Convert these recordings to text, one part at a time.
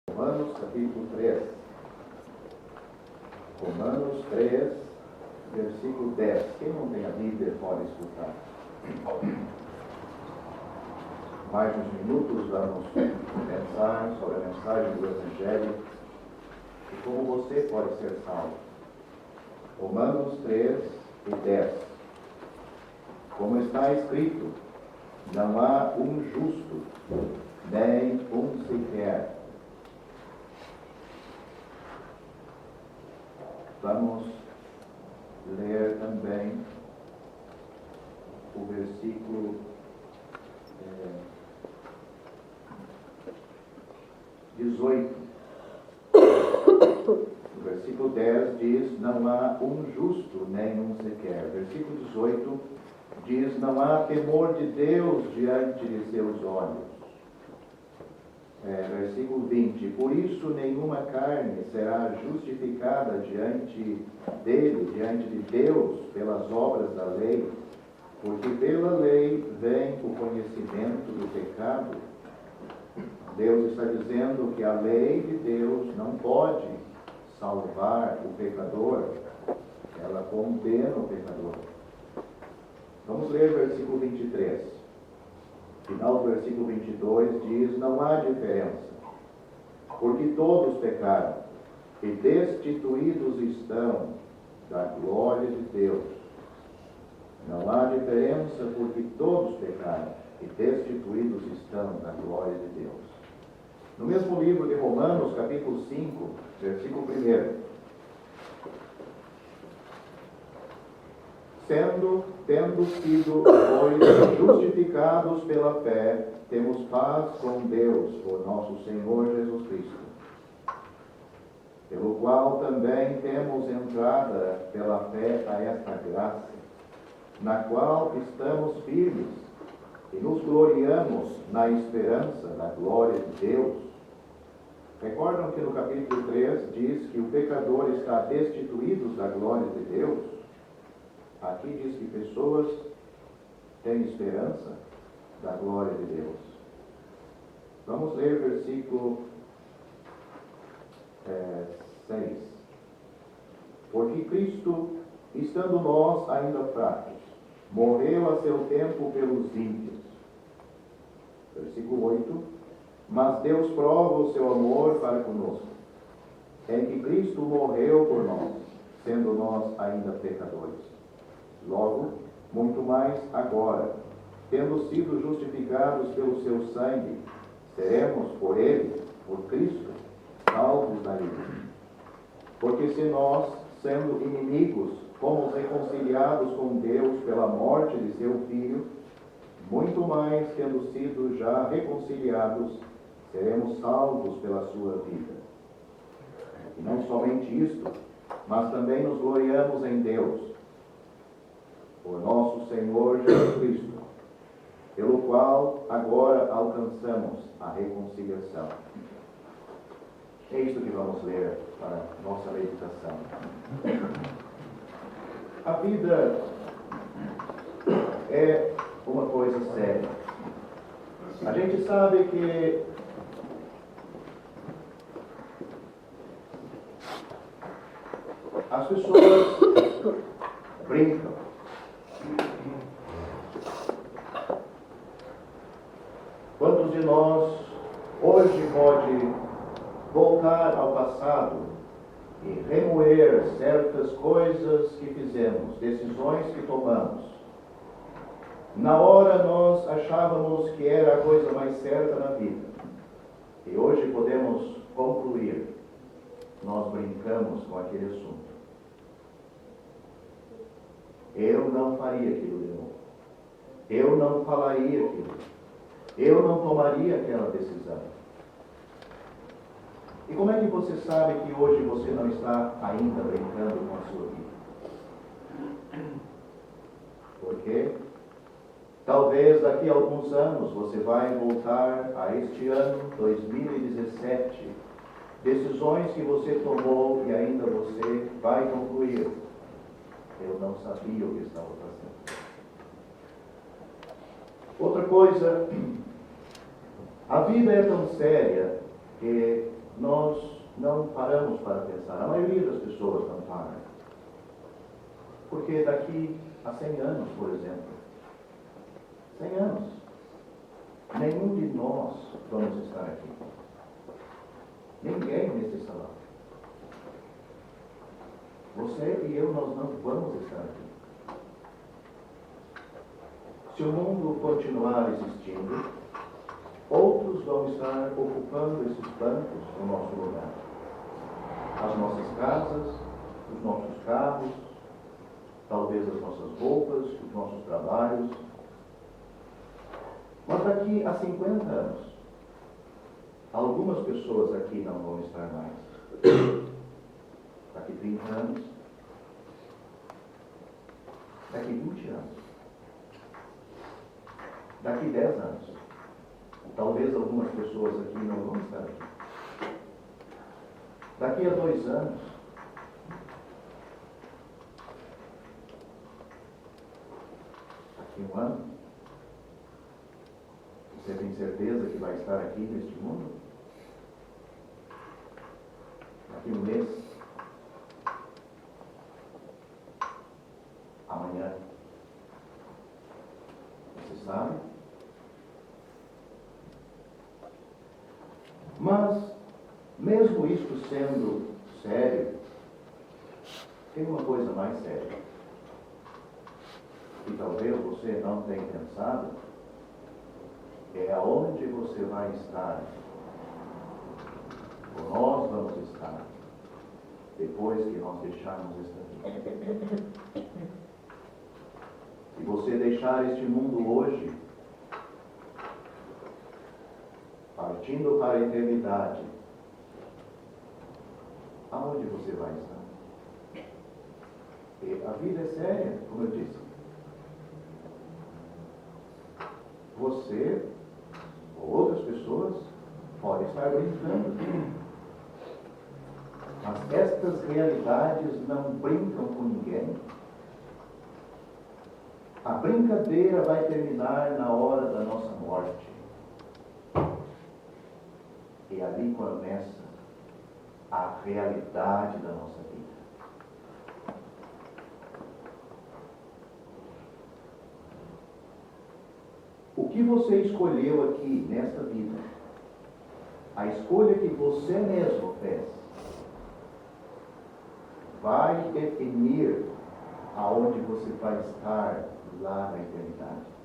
Romanos capítulo 3. Romanos 3, versículo 10. Quem não tem a Bíblia pode escutar. Mais uns minutos vamos pensar sobre a mensagem do Evangelho e como você pode ser salvo. Romanos 3 e 10. Como está escrito, não há um justo, nem um sequer. Vamos ler também o versículo 18. O versículo 10 diz, não há um justo, nem um sequer. Versículo 18 diz, não há temor de Deus diante de seus olhos. Versículo 20, por isso nenhuma carne será justificada diante dele, diante de Deus, pelas obras da lei, porque pela lei vem o conhecimento do pecado. Deus está dizendo que a lei de Deus não pode salvar o pecador, ela condena o pecador. Vamos ler o versículo 23. Final do versículo 22 diz, não há diferença, porque todos pecaram e destituídos estão da glória de Deus. Não há diferença, porque todos pecaram e destituídos estão da glória de Deus. No mesmo livro de Romanos, capítulo 5, versículo 1. Tendo sido, pois, justificados pela fé, temos paz com Deus, por nosso Senhor Jesus Cristo, pelo qual também temos entrada pela fé a esta graça, na qual estamos firmes e nos gloriamos na esperança da glória de Deus. Recordam que no capítulo 3 diz que o pecador está destituído da glória de Deus? Aqui diz que pessoas têm esperança da glória de Deus. Vamos ler o versículo 6. Porque Cristo, estando nós ainda fracos, morreu a seu tempo pelos ímpios. Versículo 8. Mas Deus prova o seu amor para conosco, em que Cristo morreu por nós, sendo nós ainda pecadores. Logo, muito mais agora, tendo sido justificados pelo seu sangue, seremos por ele, por Cristo, salvos da ira. Porque se nós, sendo inimigos, fomos reconciliados com Deus pela morte de seu Filho, muito mais, tendo sido já reconciliados, seremos salvos pela sua vida. E não somente isto, mas também nos gloriamos em Deus, por nosso Senhor Jesus Cristo, pelo qual agora alcançamos a reconciliação. É isto que vamos ler para a nossa meditação. A vida é uma coisa séria. A gente sabe que as pessoas brincam. Quantos de nós hoje pode voltar ao passado e remoer certas coisas que fizemos, decisões que tomamos? Na hora nós achávamos que era a coisa mais certa na vida. E hoje podemos concluir, nós brincamos com aquele assunto. Eu não faria aquilo de novo. Eu não falaria aquilo. Eu não tomaria aquela decisão. E como é que você sabe que hoje você não está ainda brincando com a sua vida? Porque talvez daqui a alguns anos você vai voltar a este ano, 2017, decisões que você tomou e ainda você vai concluir. Eu não sabia o que estava fazendo. Outra coisa, a vida é tão séria que nós não paramos para pensar. A maioria das pessoas não para. Porque daqui a 100 anos, por exemplo, 100 anos, nenhum de nós vamos estar aqui. Ninguém nesse salão. Você e eu, nós não vamos estar aqui. Se o mundo continuar existindo, outros vão estar ocupando esses bancos no nosso lugar. As nossas casas, os nossos carros, talvez as nossas roupas, os nossos trabalhos. Mas daqui a 50 anos, algumas pessoas aqui não vão estar mais. Daqui 30 anos, daqui 20 anos, daqui 10 anos, talvez algumas pessoas aqui não vão estar aqui. Daqui a 2 anos, daqui a 1 ano, você tem certeza que vai estar aqui neste mundo? Daqui a 1 mês? Amanhã? Você sabe? Mas, mesmo isto sendo sério, tem uma coisa mais séria. E talvez você não tenha pensado, é aonde você vai estar, ou nós vamos estar, depois que nós deixarmos esta vida. Se você deixar este mundo hoje, partindo para a eternidade, aonde você vai estar? E a vida é séria, como eu disse. Você ou outras pessoas podem estar brincando. Mas estas realidades não brincam com ninguém. A brincadeira vai terminar na hora da nossa morte. E ali começa a realidade da nossa vida. O que você escolheu aqui nesta vida, a escolha que você mesmo fez, vai definir aonde você vai estar lá na eternidade.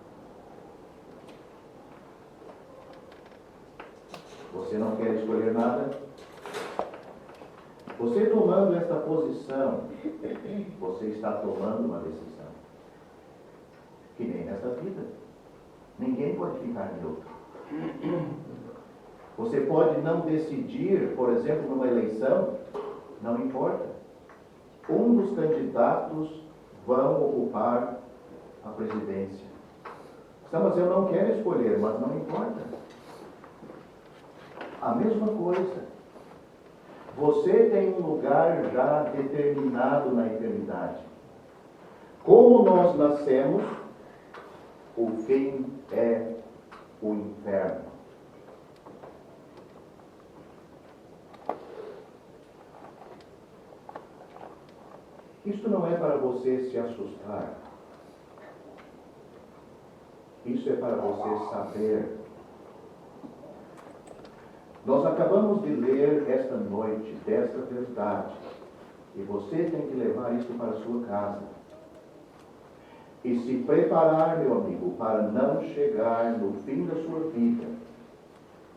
Você não quer escolher nada? Você tomando esta posição, você está tomando uma decisão. Que nem nesta vida. Ninguém pode ficar neutro. Você pode não decidir, por exemplo, numa eleição, não importa. Um dos candidatos vão ocupar a presidência. Mas eu não quero escolher, mas não importa. A mesma coisa. Você tem um lugar já determinado na eternidade. Como nós nascemos, o fim é o inferno. Isto não é para você se assustar. Isso é para você saber. Nós acabamos de ler esta noite desta verdade. E você tem que levar isso para a sua casa. E se preparar, meu amigo, para não chegar no fim da sua vida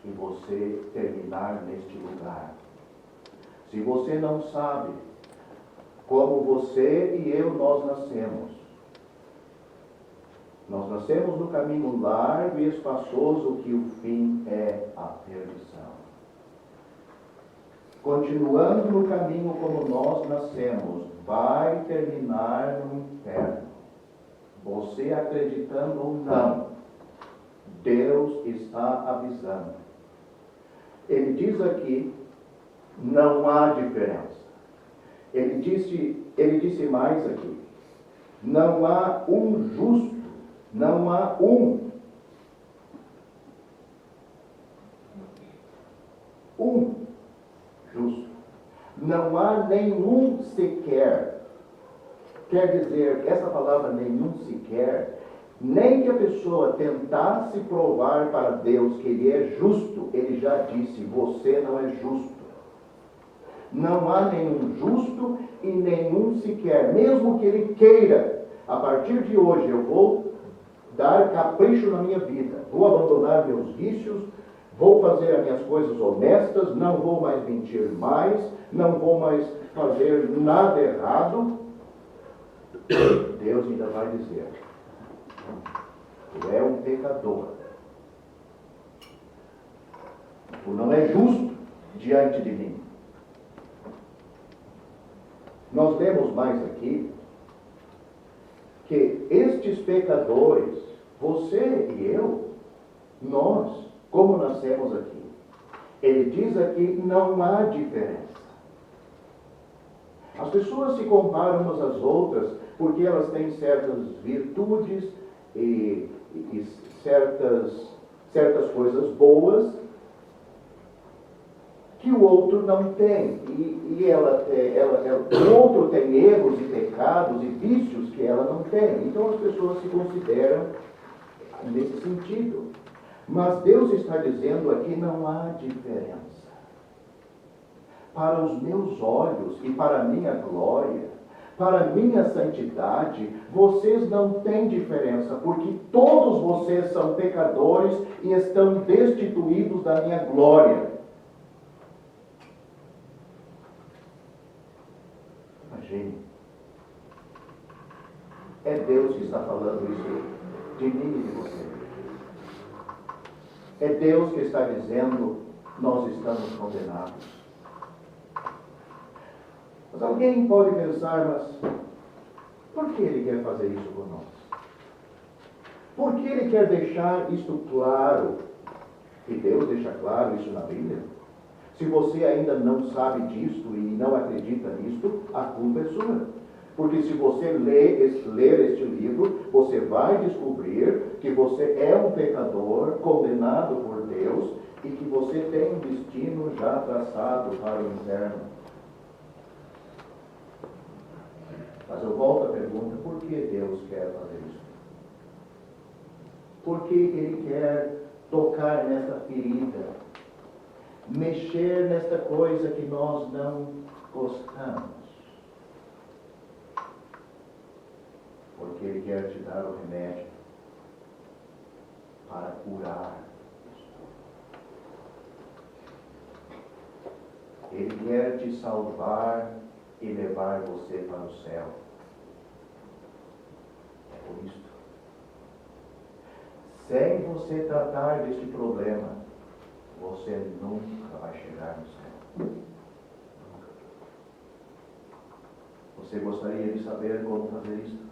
e você terminar neste lugar. Se você não sabe como você e eu nós nascemos. Nós nascemos no caminho largo e espaçoso que o fim é a perdição. Continuando no caminho como nós nascemos, vai terminar no inferno. Você acreditando ou não, Deus está avisando. Ele diz aqui, não há diferença. Ele disse mais aqui, não há um justo, não há um. Não há nenhum sequer. Quer dizer, essa palavra nenhum sequer, nem que a pessoa tentasse provar para Deus que Ele é justo, Ele já disse, você não é justo. Não há nenhum justo e nenhum sequer, mesmo que Ele queira, a partir de hoje eu vou dar capricho na minha vida, vou abandonar meus vícios, vou fazer as minhas coisas honestas, não vou mais mentir mais, não vou mais fazer nada errado. Deus ainda vai dizer, tu é um pecador, tu não é justo diante de mim. Nós vemos mais aqui que estes pecadores, você e eu, nós, como nascemos aqui, ele diz aqui, não há diferença. As pessoas se comparam umas às outras porque elas têm certas virtudes e certas coisas boas que o outro não tem. O outro tem erros e pecados e vícios que ela não tem. Então as pessoas se consideram nesse sentido. Mas Deus está dizendo aqui, não há diferença. Para os meus olhos e para a minha glória, para a minha santidade, vocês não têm diferença, porque todos vocês são pecadores e estão destituídos da minha glória. Imagine. É Deus que está falando isso de mim e de você. É Deus que está dizendo, nós estamos condenados. Mas alguém pode pensar, mas por que Ele quer fazer isso por nós? Por que Ele quer deixar isto claro? E Deus deixa claro isso na Bíblia. Se você ainda não sabe disto e não acredita nisto, a culpa é sua. Porque se você ler este livro, você vai descobrir que você é um pecador condenado por Deus e que você tem um destino já traçado para o inferno. Mas eu volto à pergunta, por que Deus quer fazer isso? Porque Ele quer tocar nesta ferida, mexer nesta coisa que nós não gostamos. Porque Ele quer te dar o remédio para curar isso. Ele quer te salvar e levar você para o céu. É por isso. Sem você tratar deste problema, você nunca vai chegar no céu. Você gostaria de saber como fazer isso?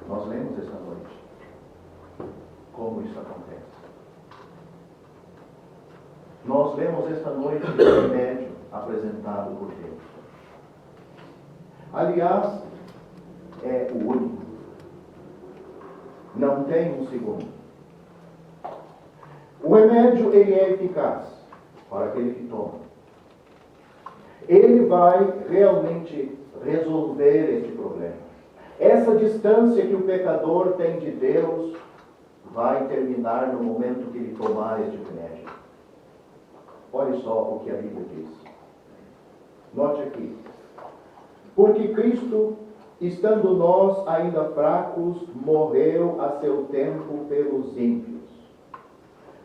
Nós lemos esta noite como isso acontece. Nós lemos esta noite o remédio apresentado por Deus. Aliás, é o único. Não tem um segundo. O remédio, ele é eficaz para aquele que toma. Ele vai realmente resolver este problema. Essa distância que o pecador tem de Deus vai terminar no momento que ele tomar este remédio. Olha só o que a Bíblia diz. Note aqui. Porque Cristo, estando nós ainda fracos, morreu a seu tempo pelos ímpios.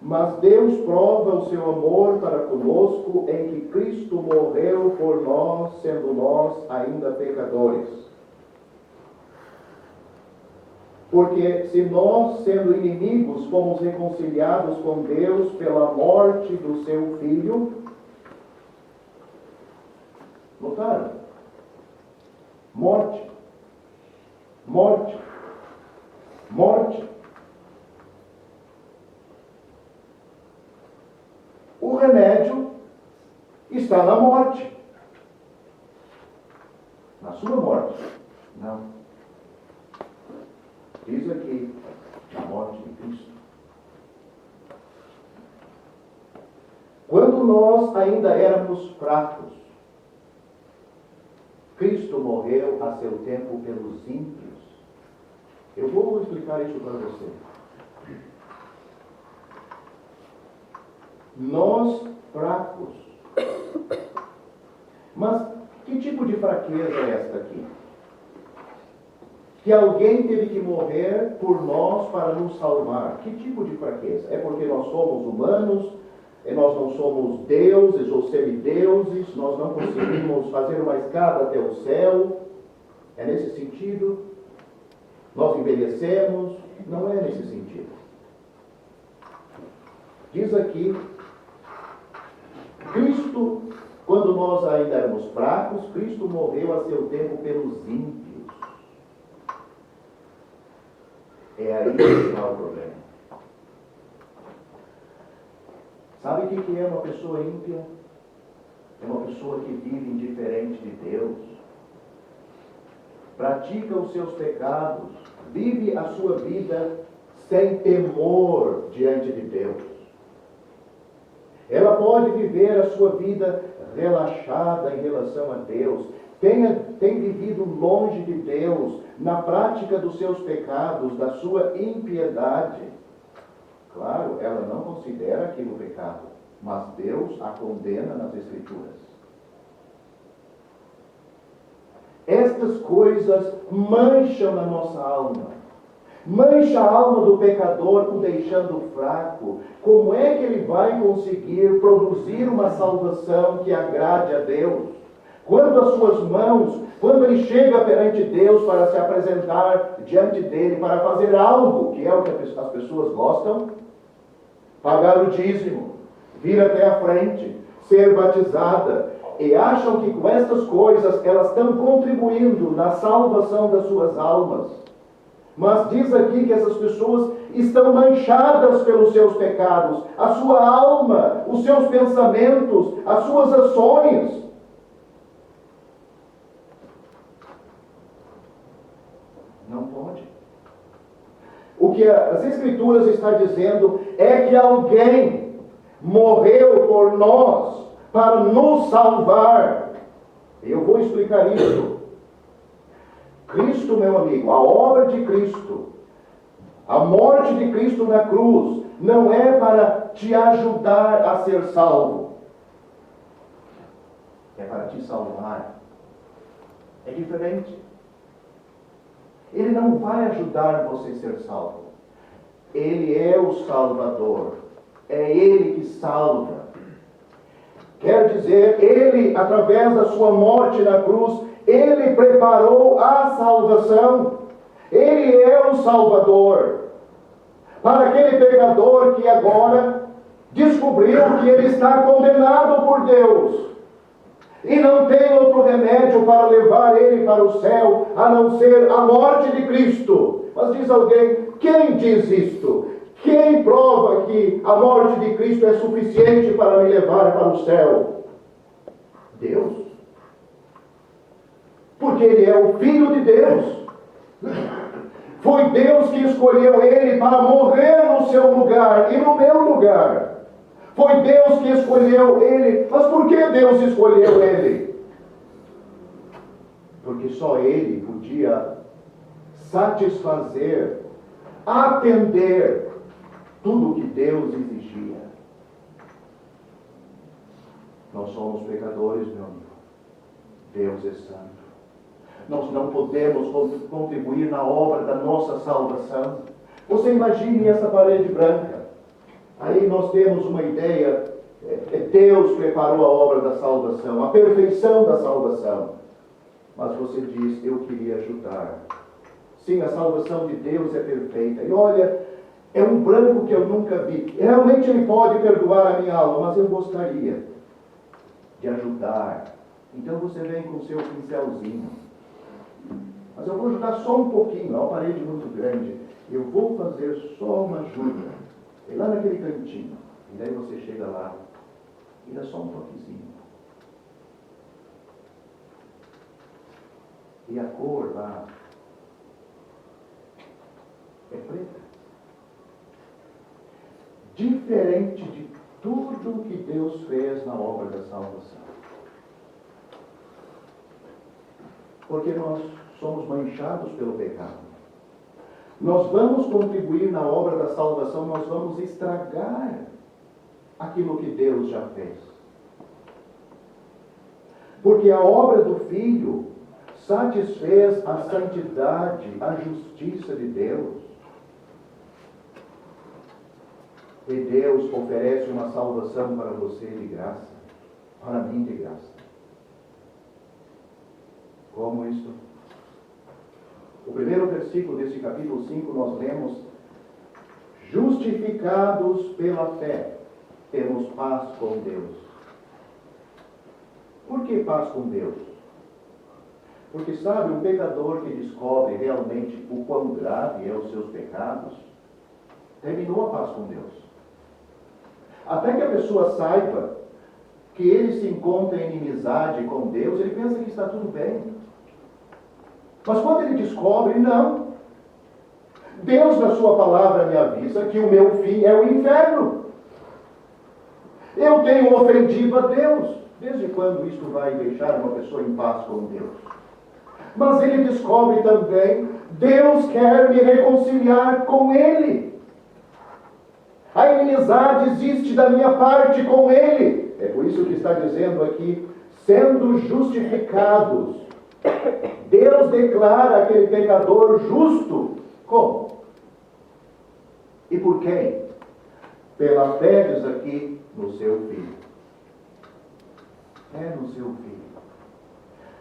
Mas Deus prova o seu amor para conosco em que Cristo morreu por nós, sendo nós ainda pecadores. Porque se nós, sendo inimigos, fomos reconciliados com Deus pela morte do seu Filho, notaram? Morte. Morte. Morte. O remédio está na morte. Na sua morte. Não. Diz aqui, na morte de Cristo. Quando nós ainda éramos fracos, Cristo morreu a seu tempo pelos ímpios. Eu vou explicar isso para você. Nós fracos. Mas que tipo de fraqueza é esta aqui? Que alguém teve que morrer por nós para nos salvar. Que tipo de fraqueza? É porque nós somos humanos, nós não somos deuses ou semideuses, nós não conseguimos fazer uma escada até o céu. É nesse sentido? Nós envelhecemos? Não é nesse sentido. Diz aqui, Cristo, quando nós ainda éramos fracos, Cristo morreu a seu tempo pelos ímpios. É aí que está o problema. Sabe o que é uma pessoa ímpia? É uma pessoa que vive indiferente de Deus, pratica os seus pecados, vive a sua vida sem temor diante de Deus. Ela pode viver a sua vida relaxada em relação a Deus, tem vivido longe de Deus, na prática dos seus pecados, da sua impiedade. Claro, ela não considera aquilo pecado, mas Deus a condena nas Escrituras. Estas coisas mancham a nossa alma. Mancha a alma do pecador, o deixando fraco. Como é que ele vai conseguir produzir uma salvação que agrade a Deus? Quando as suas mãos, quando ele chega perante Deus para se apresentar diante dele, para fazer algo, que é o que as pessoas gostam, pagar o dízimo, vir até a frente, ser batizada, e acham que com estas coisas elas estão contribuindo na salvação das suas almas. Mas diz aqui que essas pessoas estão manchadas pelos seus pecados, a sua alma, os seus pensamentos, as suas ações. Não pode. O que as Escrituras estão dizendo é que alguém morreu por nós para nos salvar. Eu vou explicar isso. Cristo, meu amigo, a obra de Cristo, a morte de Cristo na cruz, não é para te ajudar a ser salvo. É para te salvar. É diferente. Ele não vai ajudar você a ser salvo. Ele é o Salvador. É Ele que salva. Quer dizer, Ele, através da sua morte na cruz, Ele preparou a salvação. Ele é o Salvador. Para aquele pecador que agora descobriu que ele está condenado por Deus e não tem outro remédio para levar ele para o céu, a não ser a morte de Cristo. Mas diz alguém, quem diz isto? Quem prova que a morte de Cristo é suficiente para me levar para o céu? Deus. Porque Ele é o Filho de Deus. Foi Deus que escolheu Ele para morrer no seu lugar e no meu lugar. Foi Deus que escolheu Ele. Mas por que Deus escolheu Ele? Porque só Ele podia satisfazer, atender tudo o que Deus exigia. Nós somos pecadores, meu amigo. Deus é santo. Nós não podemos contribuir na obra da nossa salvação. Você imagine essa parede branca. Aí nós temos uma ideia. Deus preparou a obra da salvação, a perfeição da salvação. Mas você diz, eu queria ajudar. Sim, a salvação de Deus é perfeita. E olha, é um branco que eu nunca vi. Realmente Ele pode perdoar a minha alma, mas eu gostaria de ajudar. Então você vem com o seu pincelzinho. Mas eu vou ajudar só um pouquinho, é uma parede muito grande. Eu vou fazer só uma ajuda. E lá naquele cantinho. E daí você chega lá e dá só um toquezinho. E a cor lá é preta. Diferente de tudo que Deus fez na obra da salvação. Porque nós somos manchados pelo pecado. Nós vamos contribuir na obra da salvação, nós vamos estragar aquilo que Deus já fez. Porque a obra do Filho satisfez a santidade, a justiça de Deus. E Deus oferece uma salvação para você de graça, para mim de graça. Como isso? O primeiro versículo desse capítulo 5 nós lemos: justificados pela fé, temos paz com Deus. Por que paz com Deus? Porque sabe, um pecador que descobre realmente o quão grave é os seus pecados, terminou a paz com Deus. Até que a pessoa saiba que ele se encontra em inimizade com Deus, ele pensa que está tudo bem. Mas quando ele descobre, não. Deus, na sua palavra, me avisa que o meu fim é o inferno. Eu tenho ofendido a Deus. Desde quando isto vai deixar uma pessoa em paz com Deus? Mas ele descobre também, Deus quer me reconciliar com Ele. A inimizade existe da minha parte com Ele. É por isso que está dizendo aqui, sendo justificados. Deus declara aquele pecador justo. Como? E por quem? Pela fé, diz aqui, no seu Filho. É no seu Filho.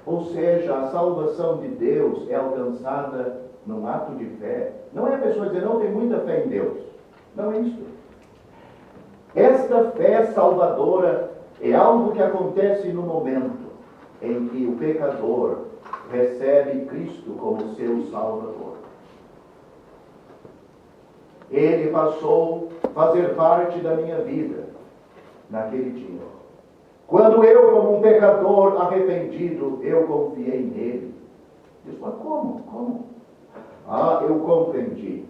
Ou seja, a salvação de Deus é alcançada num ato de fé. Não é a pessoa dizer, não tem muita fé em Deus. Não é isso. Esta fé salvadora é algo que acontece no momento em que o pecador recebe Cristo como seu Salvador. Ele passou a fazer parte da minha vida naquele dia. Quando eu, como um pecador arrependido, eu confiei nele. Diz, mas como? Ah, eu compreendi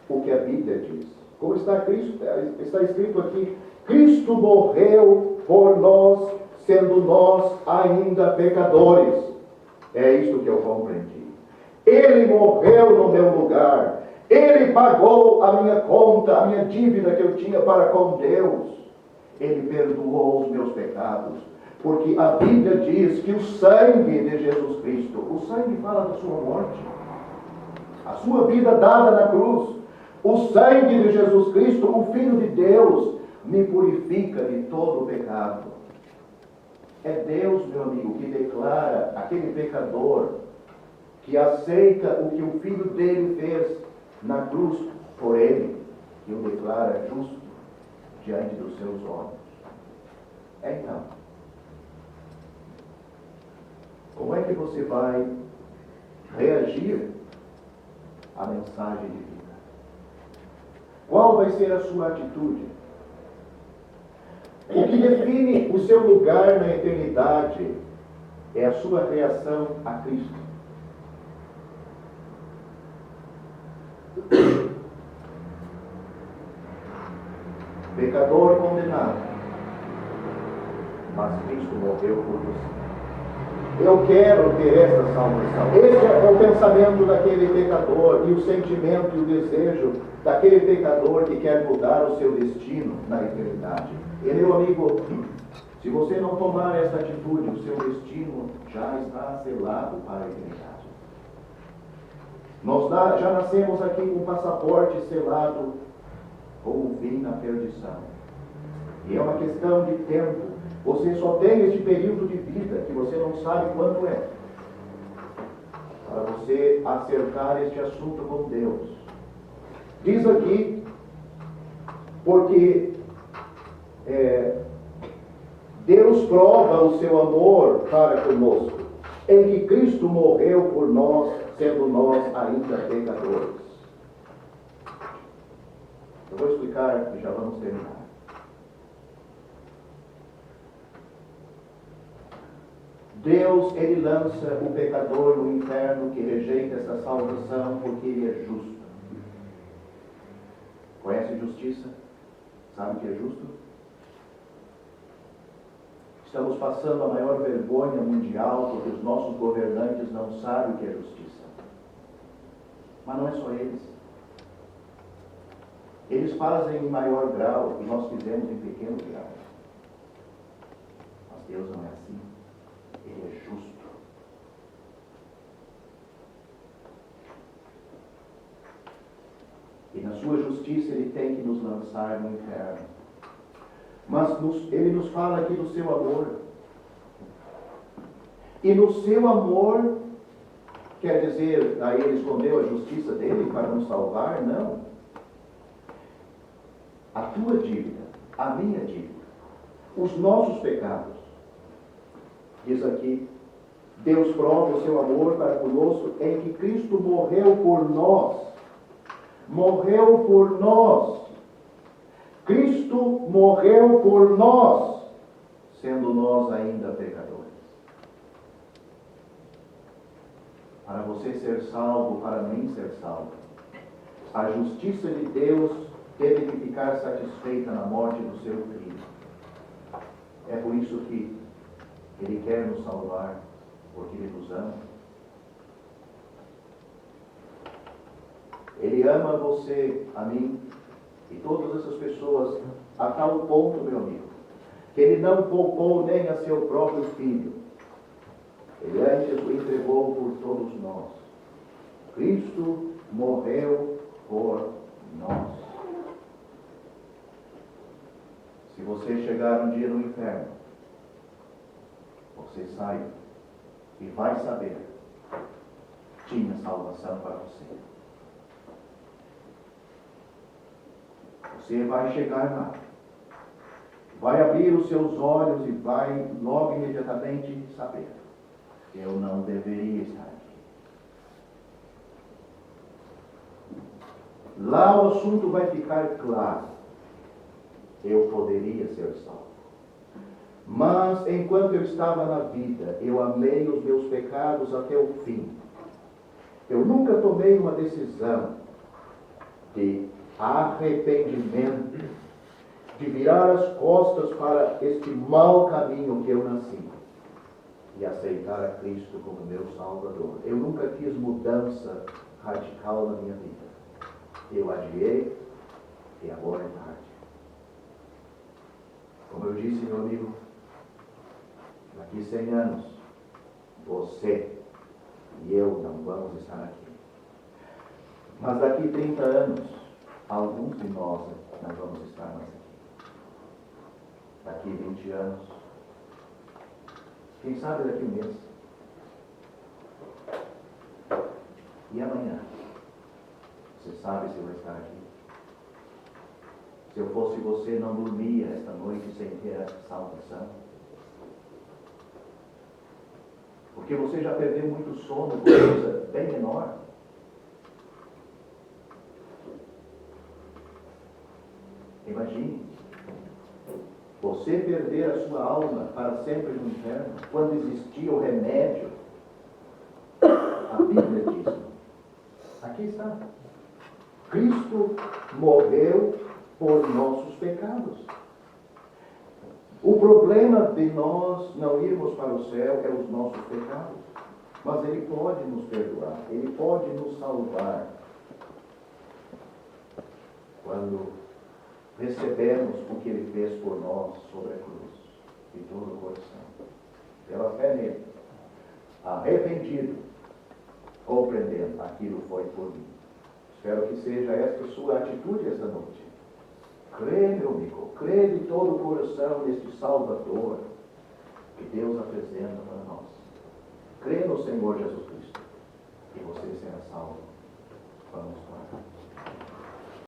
o que a Bíblia diz. Como está escrito aqui, Cristo morreu por nós, sendo nós ainda pecadores. É isto que eu compreendi. Ele morreu no meu lugar. Ele pagou a minha conta, a minha dívida que eu tinha para com Deus. Ele perdoou os meus pecados. Porque a Bíblia diz que o sangue de Jesus Cristo, o sangue fala da sua morte, a sua vida dada na cruz, o sangue de Jesus Cristo, o Filho de Deus, me purifica de todo o pecado. É Deus, meu amigo, que declara aquele pecador que aceita o que o Filho dele fez na cruz por ele, que o declara justo diante dos seus olhos. Então, como é que você vai reagir à mensagem de vida? Qual vai ser a sua atitude? O que define o seu lugar na eternidade é a sua reação a Cristo. Pecador condenado, mas Cristo morreu por você. Eu quero ter essa salvação. Esse é o pensamento daquele pecador e o sentimento e o desejo daquele pecador que quer mudar o seu destino na eternidade. E meu amigo, se você não tomar essa atitude, o seu destino já está selado para a eternidade. Nós já nascemos aqui com um passaporte selado com o fim na perdição. E é uma questão de tempo. Você só tem este período de vida que você não sabe quando é, para você acertar este assunto com Deus. Diz aqui, porque Deus prova o seu amor para conosco, em que Cristo morreu por nós, sendo nós ainda pecadores. Eu vou explicar e já vamos terminar. Deus, Ele lança o pecador no inferno que rejeita essa salvação porque Ele é justo. Conhece justiça? Sabe o que é justo? Estamos passando a maior vergonha mundial porque os nossos governantes não sabem o que é justiça. Mas não é só eles. Eles fazem em maior grau e nós fizemos em pequeno grau. Mas Deus não é assim. Ele é justo. E na sua justiça Ele tem que nos lançar no inferno. Mas Ele nos fala aqui do seu amor. E no seu amor, quer dizer, aí Ele escondeu a justiça dele para nos salvar? Não. A tua dívida, a minha dívida, os nossos pecados. Diz aqui, Deus prova o seu amor para conosco em que Cristo morreu por nós. Morreu por nós. Cristo morreu por nós, sendo nós ainda pecadores. Para você ser salvo, para mim ser salvo, a justiça de Deus teve que ficar satisfeita na morte do seu Filho. É por isso que Ele quer nos salvar, porque Ele nos ama. Ele ama você, a mim, e todas essas pessoas, a tal ponto, meu amigo, que Ele não poupou nem a seu próprio Filho. Ele antes o entregou por todos nós. Cristo morreu por nós. Se você chegar um dia no inferno, você sai e vai saber, tinha salvação para você. Você vai chegar lá, vai abrir os seus olhos e vai logo imediatamente saber: eu não deveria estar aqui. Lá o assunto vai ficar claro. Eu poderia ser salvo. Mas enquanto eu estava na vida, eu amei os meus pecados até o fim. Eu nunca tomei uma decisão de arrependimento, de virar as costas para este mau caminho que eu nasci e aceitar a Cristo como meu Salvador. Eu nunca quis mudança radical na minha vida. Eu adiei e agora é tarde. Como eu disse, meu amigo, daqui 100 anos, você e eu não vamos estar aqui. Mas daqui 30 anos, alguns de nós não vamos estar mais aqui. Daqui 20 anos, quem sabe daqui um mês. E amanhã? Você sabe se vai estar aqui? Se eu fosse você, não dormia esta noite sem ter a salvação. Porque você já perdeu muito sono por coisa bem menor. Imagine, você perder a sua alma para sempre no inferno, quando existia o remédio. A Bíblia diz, aqui está, Cristo morreu por nossos pecados. O problema de nós não irmos para o céu é os nossos pecados. Mas Ele pode nos perdoar, Ele pode nos salvar. Quando recebemos o que Ele fez por nós sobre a cruz, de todo o coração, pela fé nele, arrependido, compreendendo, aquilo foi por mim. Espero que seja esta a sua atitude esta noite. Crê, meu amigo, crê de todo o coração neste Salvador que Deus apresenta para nós. Crê no Senhor Jesus Cristo e você será salvo. Vamos orar.